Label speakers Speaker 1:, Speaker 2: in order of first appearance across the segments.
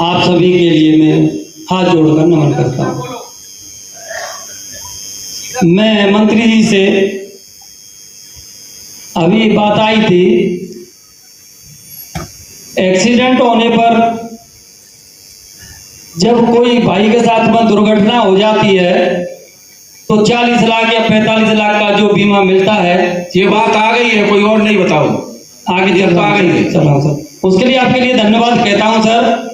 Speaker 1: आप सभी के लिए मैं हाथ जोड़कर नमन करता हूँ। मैं मंत्री जी से अभी बात आई थी, एक्सीडेंट होने पर जब कोई भाई के साथ में दुर्घटना हो जाती है तो 40 लाख या 45 लाख का जो बीमा मिलता है।
Speaker 2: ये बात आ गई है, कोई और नहीं बताओ,
Speaker 1: आगे
Speaker 2: ये तो आ गई है।
Speaker 1: चलो सर, उसके लिए आपके लिए धन्यवाद कहता हूं सर।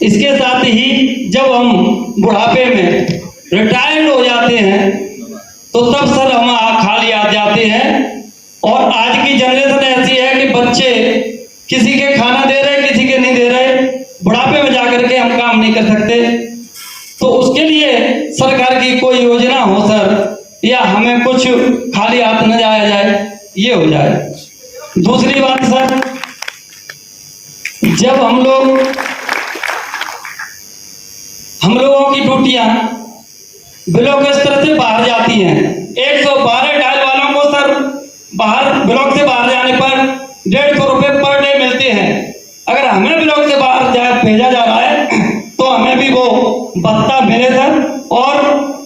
Speaker 1: इसके साथ ही जब हम बुढ़ापे में रिटायर्ड हो जाते हैं तो तब सर हम खाली आ जाते हैं। और आज की जनरेशन ऐसी है कि बच्चे किसी के खाना दे रहे, किसी के नहीं दे रहे, बुढ़ापे में जाकर के हम काम नहीं कर सकते। तो उसके लिए सरकार की कोई योजना हो सर, या हमें कुछ खाली हाथ न जाया जाए, ये हो जाए। दूसरी बात सर, जब हम लोगों की ड्यूटियां ब्लॉक स्तर से बाहर जाती हैं, 112 डायल वालों को सर बाहर ब्लॉक से बाहर जाने पर 150 रुपए पर डे मिलते हैं। अगर हमें ब्लॉक से बाहर भेजा जा रहा है तो हमें भी वो भत्ता मिले सर, और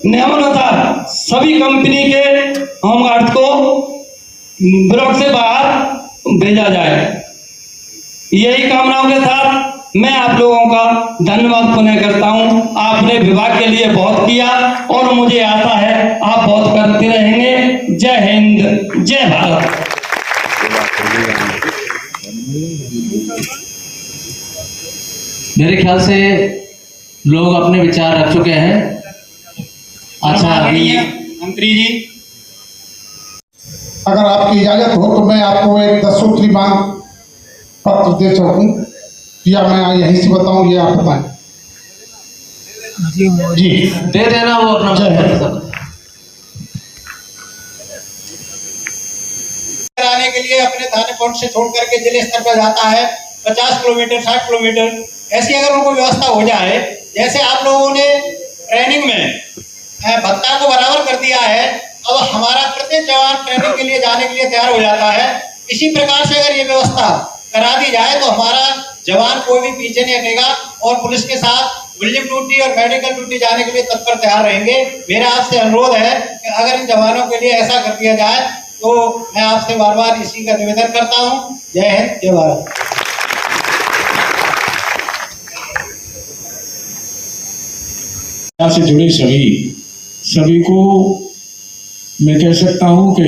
Speaker 1: नियमानुसार सभी कंपनी के होमगार्ड को ब्लॉक से बाहर भेजा जाए। यही कामनाओं के साथ मैं आप लोगों का धन्यवाद पुनः करता हूं। आपने विभाग के लिए बहुत किया और मुझे आशा है आप बहुत करते रहेंगे। जय हिंद, जय भारत।
Speaker 3: मेरे ख्याल से लोग अपने विचार रख चुके हैं। अच्छा, अभी
Speaker 1: मंत्री जी,
Speaker 4: अगर आपकी इजाजत हो तो मैं आपको एक 10 सूत्री मांग पत्र दे सकूं, या मैं यहीं से बताऊं, ये आप बताएं। जी
Speaker 3: दे देना वो अपना।
Speaker 5: कराने के लिए अपने थाने पहुंच से छोड़ करके जिले स्तर पर जाता है 50 किलोमीटर 60 किलोमीटर। ऐसी अगर उनको व्यवस्था हो जाए, जैसे आप लोगों ने ट्रेनिंग में भत्ता को बराबर कर दिया है, अब हमारा प्रत्येक जवान ट्रेनिंग के लिए जाने के लिए तैयार हो जाता है। इसी प्रकार से अगर ये व्यवस्था करा दी जाए तो हमारा जवान कोई भी पीछे नहीं हटेगा और पुलिस के साथ बिल्डिंग ड्यूटी और मेडिकल ड्यूटी जाने के लिए तत्पर तैयार रहेंगे। मेरा आपसे अनुरोध है कि अगर इन जवानों के लिए ऐसा कर दिया जाए तो मैं आपसे बार बार इसी का निवेदन करता हूँ। जय हिंद, जय भारत।
Speaker 2: से जुड़े सभी को मैं कह सकता हूं कि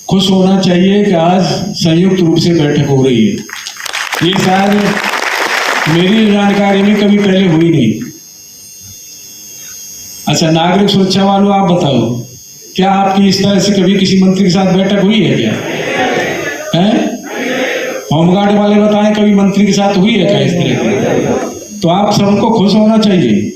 Speaker 2: खुश होना चाहिए कि आज संयुक्त रूप से बैठक हो रही है। ये शायद मेरी जानकारी में कभी पहले हुई नहीं। अच्छा, नागरिक सुरक्षा वालों आप बताओ, क्या आपकी इस तरह से कभी किसी मंत्री के साथ बैठक हुई है क्या? हैं? होमगार्ड वाले बताएं, कभी मंत्री के साथ हुई है क्या इस तरह की? तो आप सबको खुश होना चाहिए,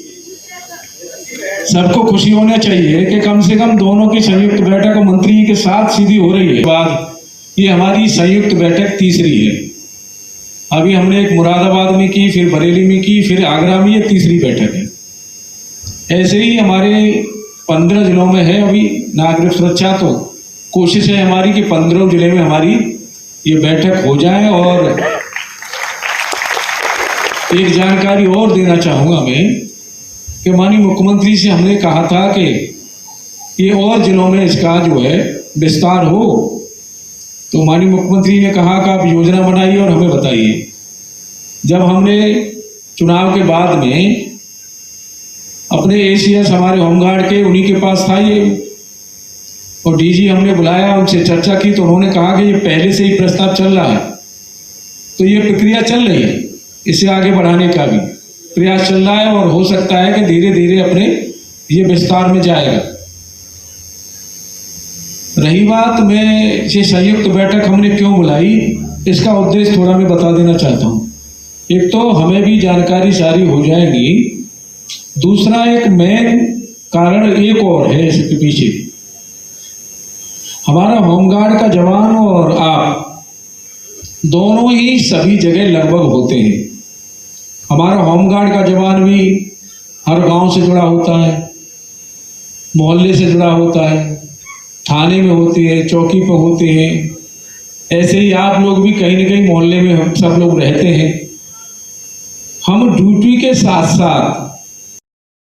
Speaker 2: सबको खुशी होना चाहिए कि कम से कम दोनों की संयुक्त बैठक मंत्री के साथ सीधी हो रही है। बाद ये हमारी संयुक्त बैठक तीसरी है। अभी हमने एक मुरादाबाद में की, फिर बरेली में की, फिर आगरा में, ये तीसरी बैठक है। ऐसे ही हमारे 15 जिलों में है अभी नागरिक सुरक्षा। तो कोशिश है हमारी कि 15 जिले में हमारी ये बैठक हो जाए। और एक जानकारी और देना चाहूँगा मैं कि माननीय मुख्यमंत्री से हमने कहा था कि ये और जिलों में इसका जो है विस्तार हो। तो माननीय मुख्यमंत्री ने कहा कि आप योजना बनाइए और हमें बताइए। जब हमने चुनाव के बाद में अपने एसीएस हमारे होमगार्ड के, उन्हीं के पास था ये, और डीजी हमने बुलाया, उनसे चर्चा की, तो उन्होंने कहा कि ये पहले से ही प्रस्ताव चल रहा है, तो ये प्रक्रिया चल रही है, इसे आगे बढ़ाने का भी प्रयास चल रहा है और हो सकता है कि धीरे धीरे अपने ये विस्तार में जाएगा। रही बात, मैं ये संयुक्त बैठक हमने क्यों बुलाई, इसका उद्देश्य थोड़ा मैं बता देना चाहता हूँ। एक तो हमें भी जानकारी सारी हो जाएगी, दूसरा एक मेन कारण एक और है इसके पीछे। हमारा होमगार्ड का जवान और आप दोनों ही सभी जगह लगभग होते हैं। हमारा होमगार्ड का जवान भी हर गांव से जुड़ा होता है, मोहल्ले से जुड़ा होता है, थाने में होते हैं, चौकी पर होते हैं। ऐसे ही आप लोग भी कहीं न कहीं मोहल्ले में हम सब लोग रहते हैं। हम ड्यूटी के साथ साथ